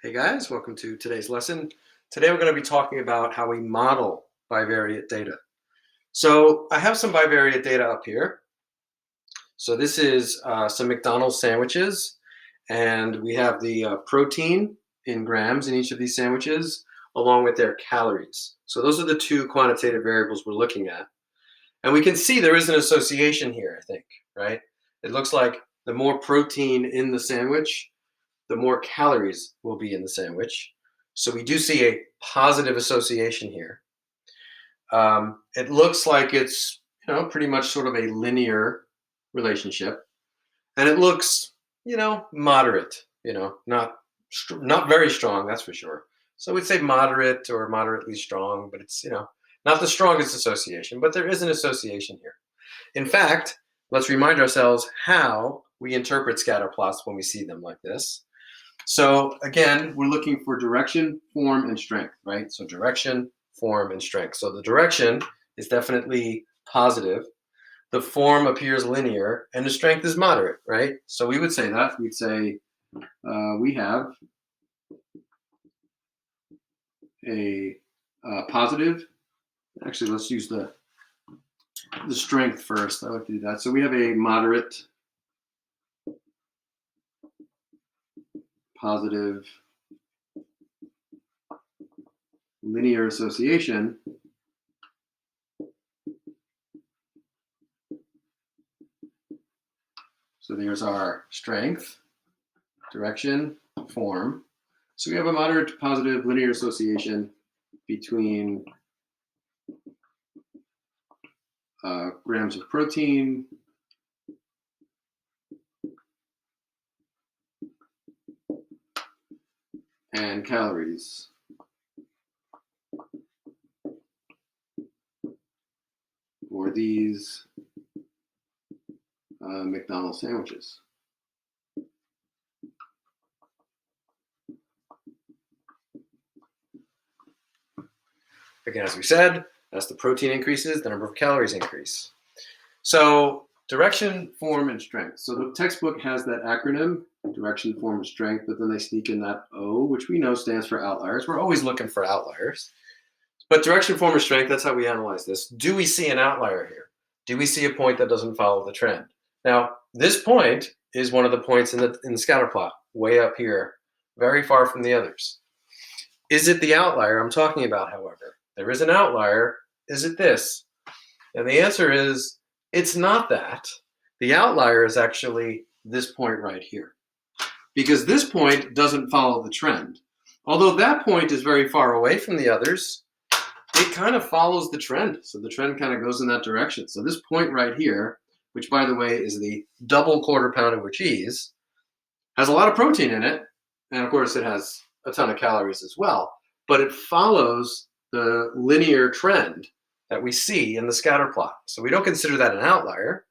Hey guys, welcome to today's lesson. Today we're going to be talking about how we model bivariate data. So I have some bivariate data up here. So this is some McDonald's sandwiches, and we have the protein in grams in each of these sandwiches, along with their calories. So those are the two quantitative variables we're looking at. And we can see there is an association here, I think, right? It looks like the more protein in the sandwich, the more calories will be in the sandwich. So we do see a positive association here. It looks like it's pretty much sort of a linear relationship, and it looks moderate. Not very strong, that's for sure. So we'd say moderate or moderately strong, but it's not the strongest association, but there is an association here. In fact, let's remind ourselves how we interpret scatter plots when we see them like this. So again, we're looking for direction, form, and strength, right? So direction, form, and strength. So the direction is definitely positive. The form appears linear, and the strength is moderate, right? So we would say that. We'd say we have a positive. Actually, let's use the strength first. I like to do that. So we have a moderate, positive, linear association. So there's our strength, direction, form. So we have a moderate to positive linear association between grams of protein and calories for these McDonald's sandwiches. Again, as we said, as the protein increases, the number of calories increase. So direction, form, and strength. So the textbook has that acronym, direction, form, and strength, but then they sneak in that O, which we know stands for outliers. We're always looking for outliers. But direction, form, or strength, that's how we analyze this. Do we see an outlier here? Do we see a point that doesn't follow the trend? Now, this point is one of the points in the scatter plot, way up here, very far from the others. Is it the outlier I'm talking about, however? There is an outlier. Is it this? And the answer is, it's not that. The outlier is actually this point right here. Because this point doesn't follow the trend. Although that point is very far away from the others, it kind of follows the trend. So the trend kind of goes in that direction. So this point right here, which by the way is the double quarter pounder with cheese, has a lot of protein in it. And of course it has a ton of calories as well. But it follows the linear trend that we see in the scatter plot. So we don't consider that an outlier.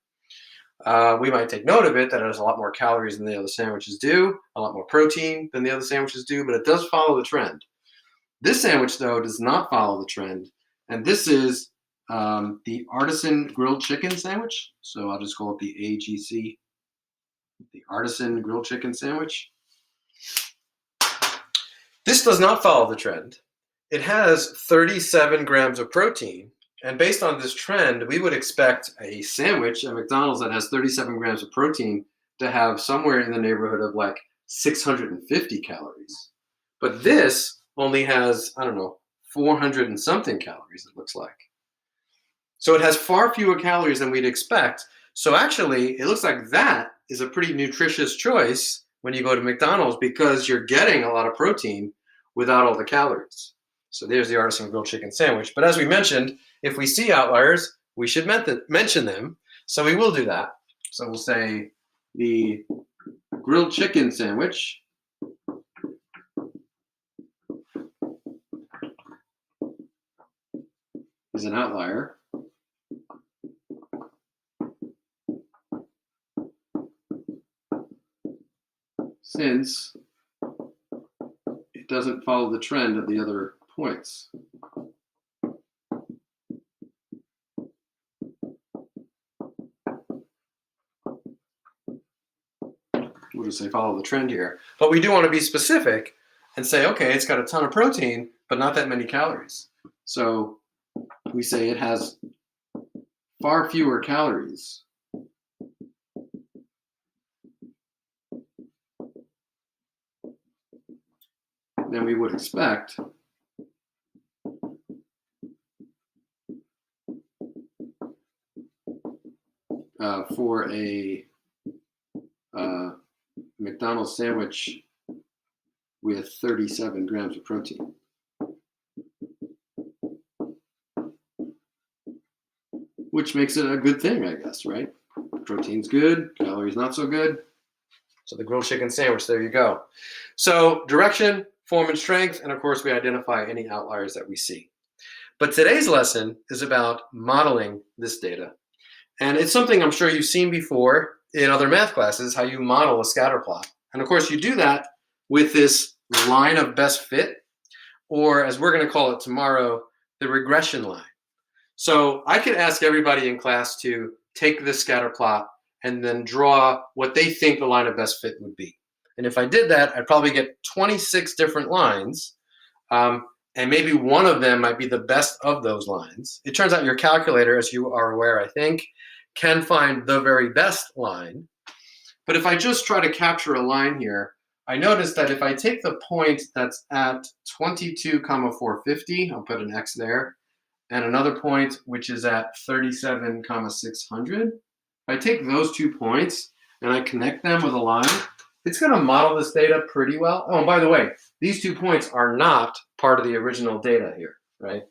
We might take note of it, that it has a lot more calories than the other sandwiches do, a lot more protein than the other sandwiches do, but it does follow the trend. This sandwich, though, does not follow the trend, and this is the artisan grilled chicken sandwich. So I'll just call it the AGC, the artisan grilled chicken sandwich. This does not follow the trend. It has 37 grams of protein, and based on this trend, we would expect a sandwich at McDonald's that has 37 grams of protein to have somewhere in the neighborhood of like 650 calories. But this only has, 400 and something calories, it looks like. So it has far fewer calories than we'd expect. So actually, it looks like that is a pretty nutritious choice when you go to McDonald's because you're getting a lot of protein without all the calories. So there's the artisan grilled chicken sandwich. But as we mentioned, if we see outliers, we should mention them. So we will do that. So we'll say the grilled chicken sandwich is an outlier since it doesn't follow the trend of the other points. We'll just say follow the trend here. But we do want to be specific and say, okay, it's got a ton of protein, but not that many calories. So we say it has far fewer calories than we would expect for a McDonald's sandwich with 37 grams of protein. Which makes it a good thing, I guess, right? Protein's good, calories not so good. So the grilled chicken sandwich, there you go. So direction, form, and strength, and of course we identify any outliers that we see. But today's lesson is about modeling this data. And it's something I'm sure you've seen before in other math classes, how you model a scatter plot. And of course you do that with this line of best fit, or as we're going to call it tomorrow, the regression line. So I could ask everybody in class to take this scatter plot and then draw what they think the line of best fit would be. And if I did that, I'd probably get 26 different lines, and maybe one of them might be the best of those lines. It turns out your calculator, as you are aware, I think, can find the very best line. But if I just try to capture a line here, I notice that if I take the point that's at 22, 450, I'll put an X there, and another point which is at 37, 600. If I take those 2 points and I connect them with a line, it's going to model this data pretty well. Oh, and by the way, these 2 points are not part of the original data here, right?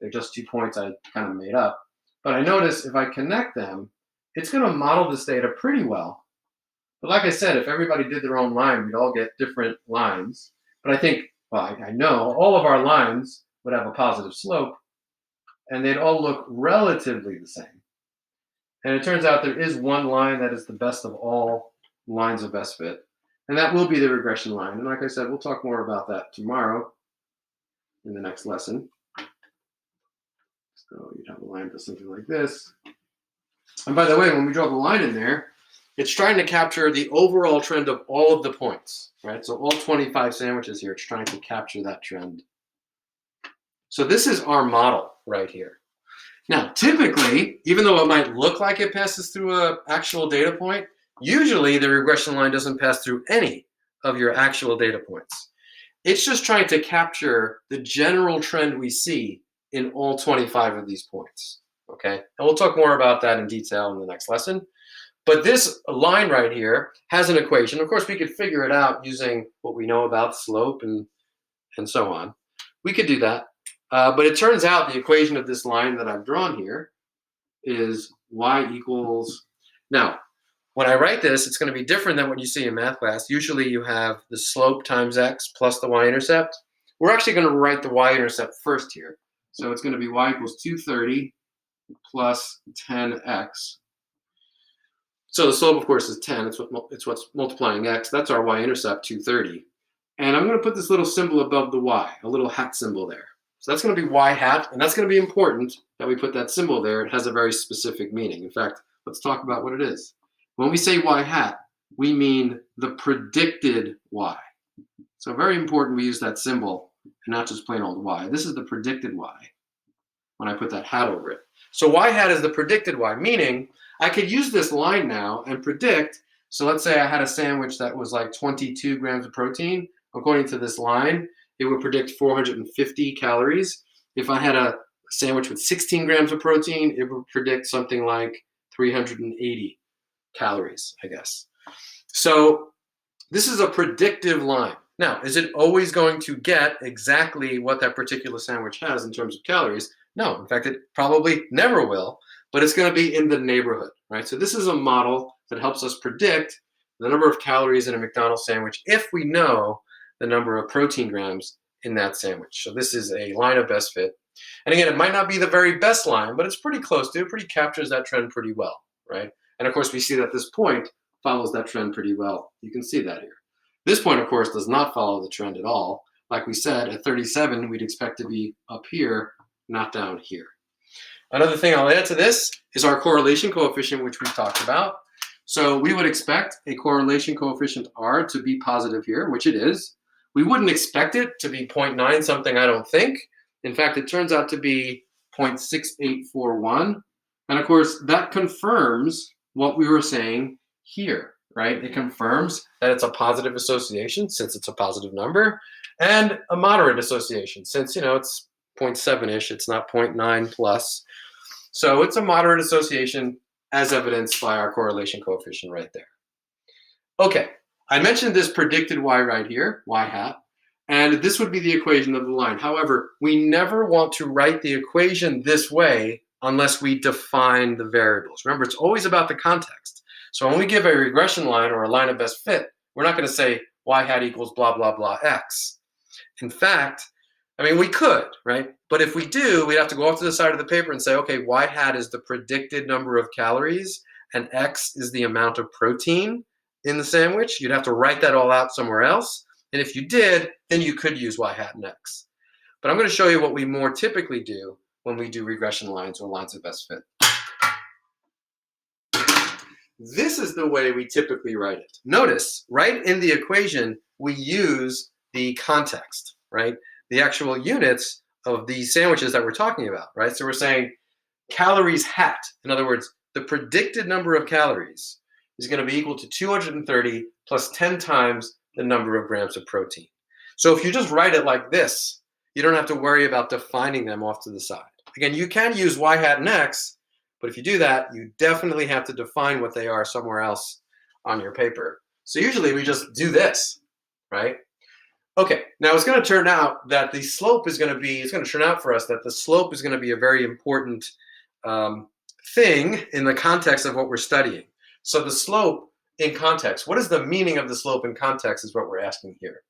They're just 2 points I kind of made up. But I notice if I connect them, it's going to model this data pretty well. But like I said, if everybody did their own line, we'd all get different lines. But I think, well, I know all of our lines would have a positive slope, and they'd all look relatively the same. And it turns out there is one line that is the best of all lines of best fit, and that will be the regression line. And like I said, we'll talk more about that tomorrow in the next lesson. So you'd have a line for something like this. And by the way, when we draw the line in there, it's trying to capture the overall trend of all of the points, right? So all 25 sandwiches here, it's trying to capture that trend. So this is our model right here. Now, typically, even though it might look like it passes through an actual data point, usually the regression line doesn't pass through any of your actual data points. It's just trying to capture the general trend we see in all 25 of these points, okay? And we'll talk more about that in detail in the next lesson. But this line right here has an equation. Of course, we could figure it out using what we know about slope and so on. We could do that. But it turns out the equation of this line that I've drawn here is y equals, now, when I write this, it's going to be different than what you see in math class. Usually you have the slope times x plus the y-intercept. We're actually going to write the y-intercept first here. So it's going to be y equals 230 plus 10x. So the slope, of course, is 10. It's what's multiplying x. That's our y-intercept, 230. And I'm going to put this little symbol above the y, a little hat symbol there. So that's going to be y hat, and that's going to be important that we put that symbol there. It has a very specific meaning. In fact, let's talk about what it is. When we say y hat, we mean the predicted y. So very important we use that symbol and not just plain old y. This is the predicted y when I put that hat over it. So y hat is the predicted y, meaning I could use this line now and predict. So let's say I had a sandwich that was like 22 grams of protein. According to this line, it would predict 450 calories. If I had a sandwich with 16 grams of protein, it would predict something like 380 calories, I guess. So this is a predictive line. Now, is it always going to get exactly what that particular sandwich has in terms of calories? No, in fact, it probably never will, but it's going to be in the neighborhood, right? So this is a model that helps us predict the number of calories in a McDonald's sandwich if we know the number of protein grams in that sandwich. So this is a line of best fit. And again, it might not be the very best line, but it's pretty close to it, pretty captures that trend pretty well, right? And of course, we see that this point follows that trend pretty well. You can see that here. This point, of course, does not follow the trend at all. Like we said, at 37, we'd expect to be up here, not down here. Another thing I'll add to this is our correlation coefficient, which we've talked about. So we would expect a correlation coefficient R to be positive here, which it is. We wouldn't expect it to be 0.9 something, I don't think. In fact, it turns out to be 0.6841. And of course, that confirms what we were saying here, right? It confirms that it's a positive association since it's a positive number, and a moderate association since, it's 0.7-ish, it's not 0.9 plus. So it's a moderate association as evidenced by our correlation coefficient right there. Okay, I mentioned this predicted y right here, y hat, and this would be the equation of the line. However, we never want to write the equation this way unless we define the variables. Remember, it's always about the context. So when we give a regression line or a line of best fit, we're not going to say y hat equals blah, blah, blah, x. In fact, we could, right? But if we do, we'd have to go off to the side of the paper and say, okay, y hat is the predicted number of calories, and x is the amount of protein in the sandwich. You'd have to write that all out somewhere else. And if you did, then you could use y hat and x. But I'm going to show you what we more typically do when we do regression lines or lines of best fit. This is the way we typically write it. Notice, right in the equation, we use the context, right? The actual units of these sandwiches that we're talking about, right? So we're saying calories hat. In other words, the predicted number of calories is going to be equal to 230 plus 10 times the number of grams of protein. So if you just write it like this, you don't have to worry about defining them off to the side. Again, you can use y hat and x, but if you do that, you definitely have to define what they are somewhere else on your paper. So usually we just do this, right? Okay, now it's going to turn out that the slope is going to be, it's going to turn out for us that the slope is going to be a very important thing in the context of what we're studying. So the slope in context, what is the meaning of the slope in context is what we're asking here.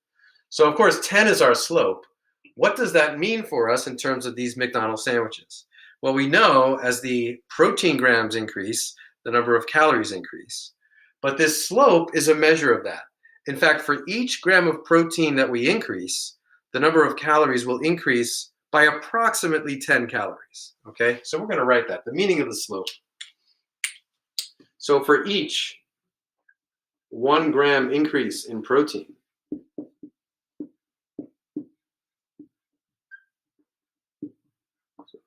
So of course, 10 is our slope. What does that mean for us in terms of these McDonald's sandwiches? Well, we know as the protein grams increase, the number of calories increase. But this slope is a measure of that. In fact, for each gram of protein that we increase, the number of calories will increase by approximately 10 calories. Okay, so we're going to write that, the meaning of the slope. So for each 1 gram increase in protein,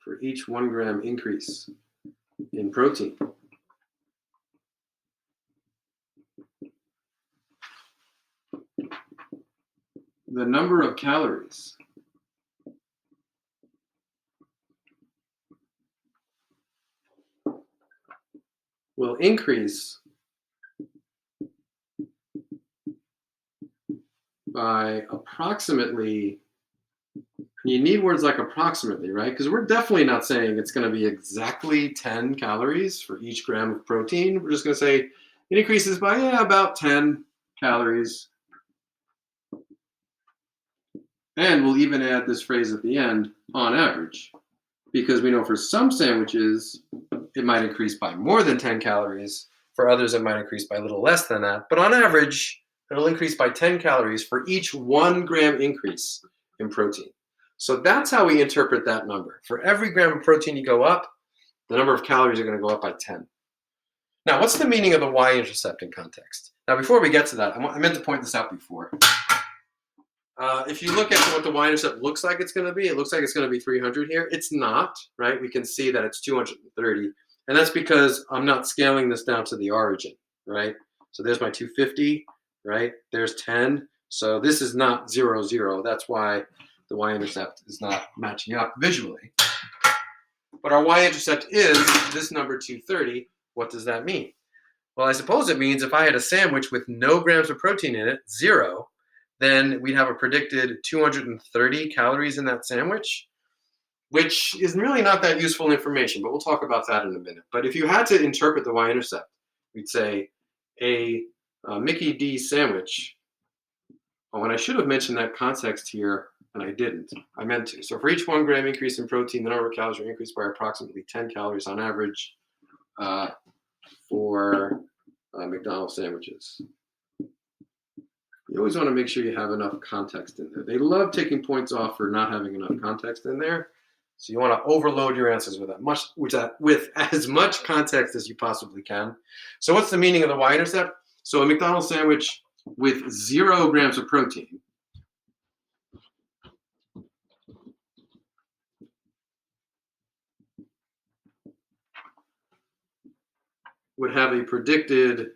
for each 1 gram increase in protein, the number of calories will increase by approximately, you need words like approximately, right? Because we're definitely not saying it's going to be exactly 10 calories for each gram of protein. We're just going to say it increases by about 10 calories. And we'll even add this phrase at the end, on average, because we know for some sandwiches, it might increase by more than 10 calories. For others, it might increase by a little less than that. But on average, it'll increase by 10 calories for each 1 gram increase in protein. So that's how we interpret that number. For every gram of protein you go up, the number of calories are going to go up by 10. Now, what's the meaning of the y-intercept in context? Now, before we get to that, I meant to point this out before. If you look at what the y-intercept looks like it's going to be, it looks like it's going to be 300 here. It's not, right? We can see that it's 230. And that's because I'm not scaling this down to the origin, right? So there's my 250, right? There's 10. So this is not 0, 0. That's why the y-intercept is not matching up visually. But our y-intercept is this number 230. What does that mean? Well, I suppose it means if I had a sandwich with no grams of protein in it, 0, then we'd have a predicted 230 calories in that sandwich, which is really not that useful information, but we'll talk about that in a minute. But if you had to interpret the y-intercept, we'd say a Mickey D sandwich. Oh, and I should have mentioned that context here, and I didn't. I meant to. So for each 1 gram increase in protein, the number of calories are increased by approximately 10 calories on average for McDonald's sandwiches. You always want to make sure you have enough context in there. They love taking points off for not having enough context in there. So you want to overload your answers with as much context as you possibly can. So what's the meaning of the y-intercept? So a McDonald's sandwich with 0 grams of protein would have a predicted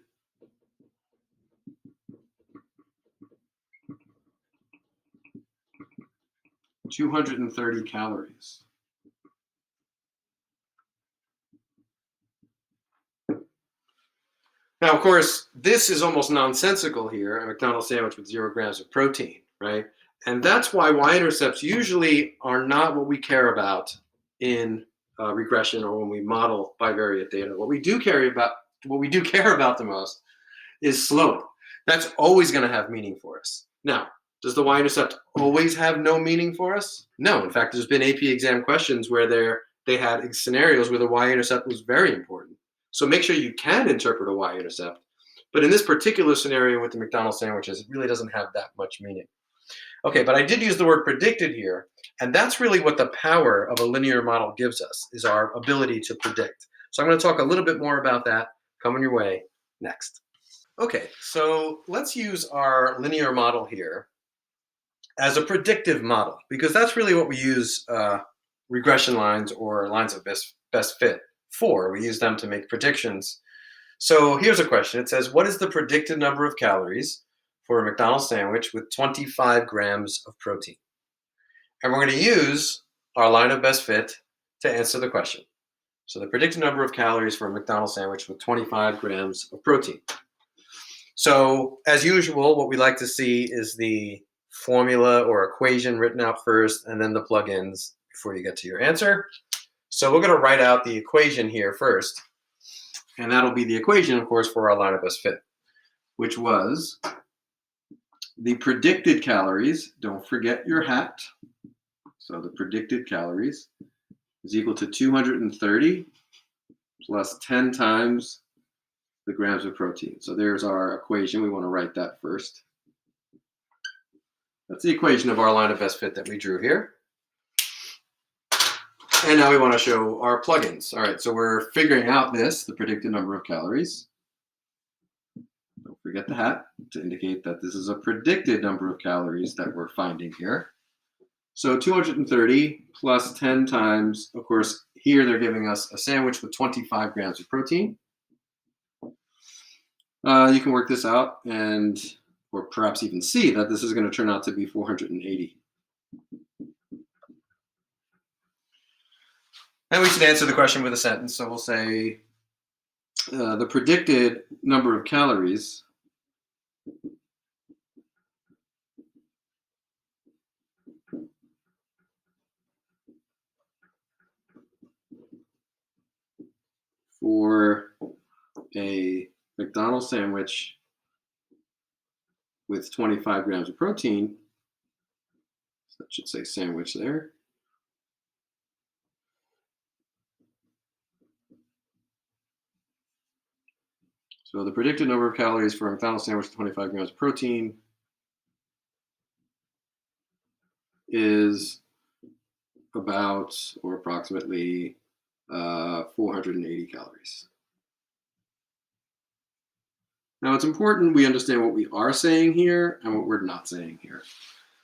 230 calories. Now, of course, this is almost nonsensical here, a McDonald's sandwich with 0 grams of protein, right? And that's why y-intercepts usually are not what we care about in regression or when we model bivariate data. What we do care about the most is slope. That's always going to have meaning for us. Now, does the y-intercept always have no meaning for us? No. In fact, there's been AP exam questions where they had scenarios where the y-intercept was very important. So make sure you can interpret a y-intercept. But in this particular scenario with the McDonald's sandwiches, it really doesn't have that much meaning. Okay, but I did use the word predicted here, and that's really what the power of a linear model gives us, is our ability to predict. So I'm going to talk a little bit more about that coming your way next. Okay, so let's use our linear model here as a predictive model, because that's really what we use regression lines or lines of best fit for. We use them to make predictions. So here's a question. It says, what is the predicted number of calories for a McDonald's sandwich with 25 grams of protein? And we're going to use our line of best fit to answer the question. So the predicted number of calories for a McDonald's sandwich with 25 grams of protein. So as usual, what we like to see is the formula or equation written out first, and then the plugins before you get to your answer. So we're going to write out the equation here first. And that'll be the equation, of course, for our line of best fit, which was the predicted calories. Don't forget your hat. So the predicted calories is equal to 230 plus 10 times the grams of protein. So there's our equation. We want to write that first. That's the equation of our line of best fit that we drew here. And now we want to show our plugins. All right, so we're figuring out the predicted number of calories. Don't forget the hat to indicate that this is a predicted number of calories that we're finding here. So 230 plus 10 times, of course, here they're giving us a sandwich with 25 grams of protein. You can work this out or perhaps even see that this is going to turn out to be 480. And we should answer the question with a sentence. So we'll say the predicted number of calories for a McDonald's sandwich with 25 grams of protein, so that should say sandwich there, so the predicted number of calories for a McDonald's sandwich with 25 grams of protein is about or approximately 480 calories. Now it's important we understand what we are saying here and what we're not saying here.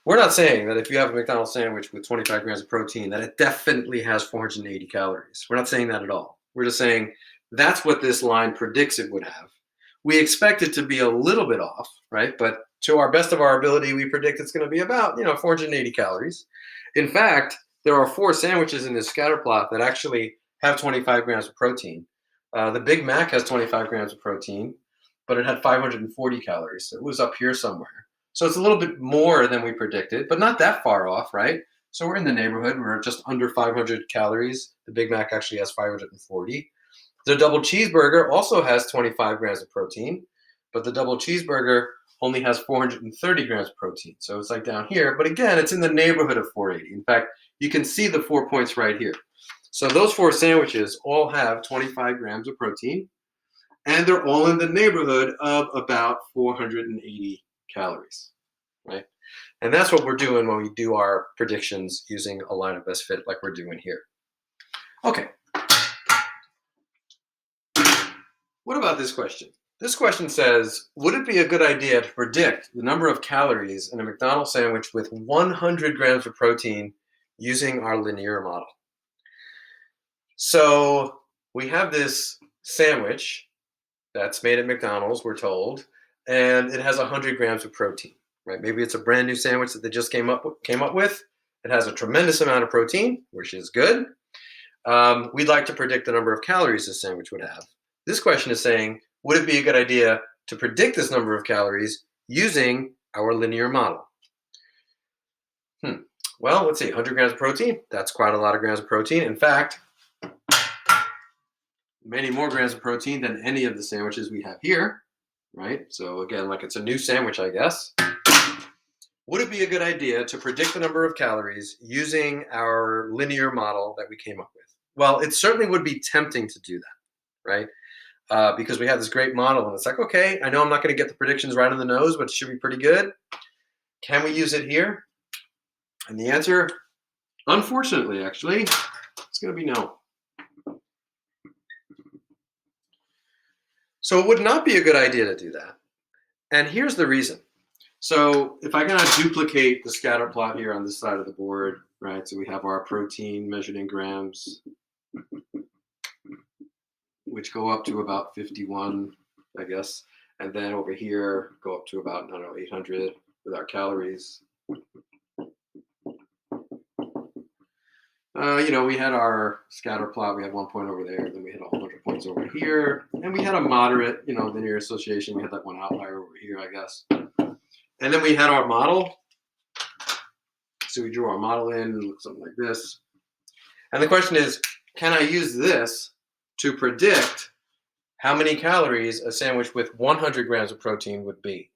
We're not saying that if you have a McDonald's sandwich with 25 grams of protein that it definitely has 480 calories. We're not saying that at all. We're just saying that's what this line predicts it would have. We expect it to be a little bit off, right? But to our best of our ability, we predict it's going to be about 480 calories. In fact, there are 4 sandwiches in this scatter plot that actually have 25 grams of protein. The Big Mac has 25 grams of protein, but it had 540 calories. So it was up here somewhere. So it's a little bit more than we predicted, but not that far off, right? So we're in the neighborhood. We're just under 500 calories. The Big Mac actually has 540. The double cheeseburger also has 25 grams of protein, but the double cheeseburger only has 430 grams of protein. So it's like down here, but again, it's in the neighborhood of 480. In fact, you can see the 4 points right here. So those 4 sandwiches all have 25 grams of protein, and they're all in the neighborhood of about 480 calories, right? And that's what we're doing when we do our predictions using a line of best fit like we're doing here. Okay. What about this question? This question says, would it be a good idea to predict the number of calories in a McDonald's sandwich with 100 grams of protein using our linear model? So we have this sandwich that's made at McDonald's, we're told, and it has 100 grams of protein, right? Maybe it's a brand new sandwich that they just came up with. It has a tremendous amount of protein, which is good. We'd like to predict the number of calories this sandwich would have. This question is saying, would it be a good idea to predict this number of calories using our linear model? Well, let's see, 100 grams of protein. That's quite a lot of grams of protein. In fact, many more grams of protein than any of the sandwiches we have here, right? So again, like it's a new sandwich, I guess. Would it be a good idea to predict the number of calories using our linear model that we came up with? Well, it certainly would be tempting to do that, right? Because we have this great model, and it's like, okay, I know I'm not going to get the predictions right on the nose, but it should be pretty good. Can we use it here? And the answer, unfortunately, actually, it's going to be no. So it would not be a good idea to do that. And here's the reason. So if I kind of duplicate the scatter plot here on this side of the board, right? So we have our protein measured in grams, which go up to about 51, I guess. And then over here, go up to about, I don't know, 800 with our calories. We had our scatter plot. We had 1 point over there. Then we had a whole bunch of points over here. And we had a moderate, linear association. We had that one outlier over here, I guess. And then we had our model. So we drew our model in and it looked something like this. And the question is, can I use this to predict how many calories a sandwich with 100 grams of protein would be?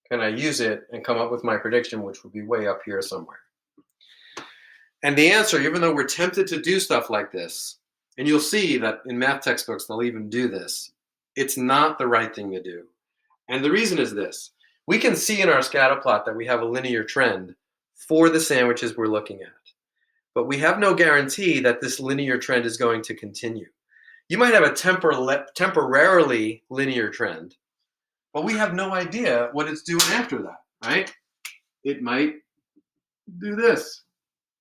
Can I use it and come up with my prediction, which would be way up here somewhere? And the answer, even though we're tempted to do stuff like this, and you'll see that in math textbooks, they'll even do this, it's not the right thing to do. And the reason is this. We can see in our scatter plot that we have a linear trend for the sandwiches we're looking at. But we have no guarantee that this linear trend is going to continue. You might have a temporarily linear trend, but we have no idea what it's doing after that, right? It might do this,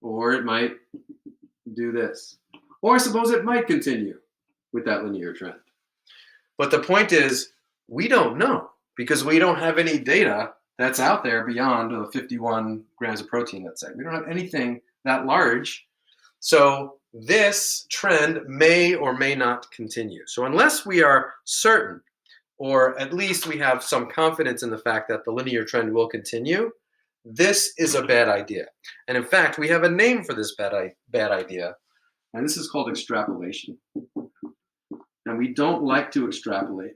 or it might do this. Or I suppose it might continue with that linear trend. But the point is, we don't know because we don't have any data that's out there beyond the 51 grams of protein, let's say. We don't have anything that large. So this trend may or may not continue. So unless we are certain, or at least we have some confidence in the fact that the linear trend will continue, this is a bad idea. And in fact, we have a name for this bad idea, and this is called extrapolation. And we don't like to extrapolate.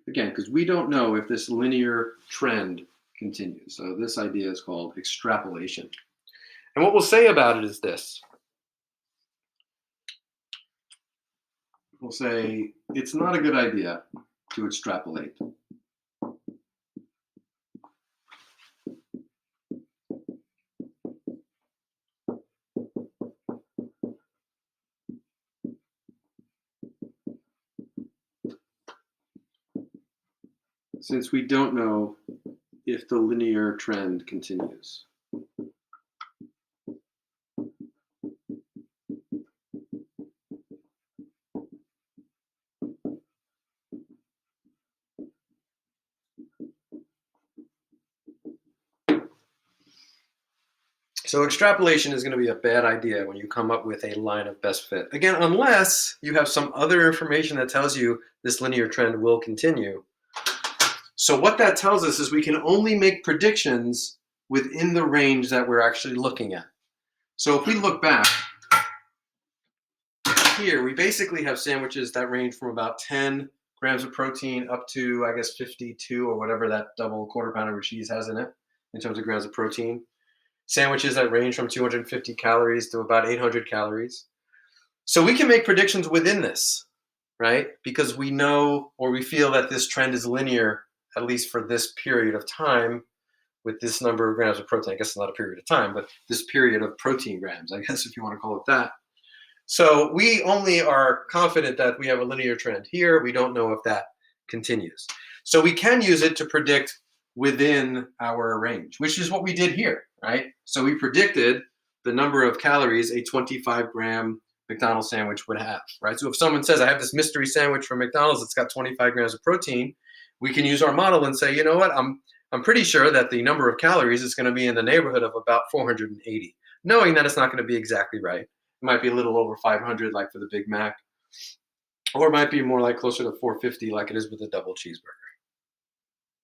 Again, because we don't know if this linear trend continues. So this idea is called extrapolation. And what we'll say about it is this. We'll say it's not a good idea to extrapolate. Since we don't know if the linear trend continues. So extrapolation is going to be a bad idea when you come up with a line of best fit. Again, unless you have some other information that tells you this linear trend will continue. So what that tells us is we can only make predictions within the range that we're actually looking at. So if we look back here, we basically have sandwiches that range from about 10 grams of protein up to, I guess, 52 or whatever that double quarter pounder with cheese has in it in terms of grams of protein. Sandwiches that range from 250 calories to about 800 calories. So we can make predictions within this, right? Because we know or we feel that this trend is linear, at least for this period of time, with this number of grams of protein. I guess it's not a period of time, but this period of protein grams, I guess if you want to call it that. So we only are confident that we have a linear trend here. We don't know if that continues. So we can use it to predict within our range, which is what we did here, right? So we predicted the number of calories a 25-gram McDonald's sandwich would have, right? So if someone says, I have this mystery sandwich from McDonald's, it's got 25 grams of protein, we can use our model and say, you know what, I'm pretty sure that the number of calories is going to be in the neighborhood of about 480, knowing that it's not going to be exactly right. It might be a little over 500, like for the Big Mac, or it might be more like closer to 450, like it is with a double cheeseburger.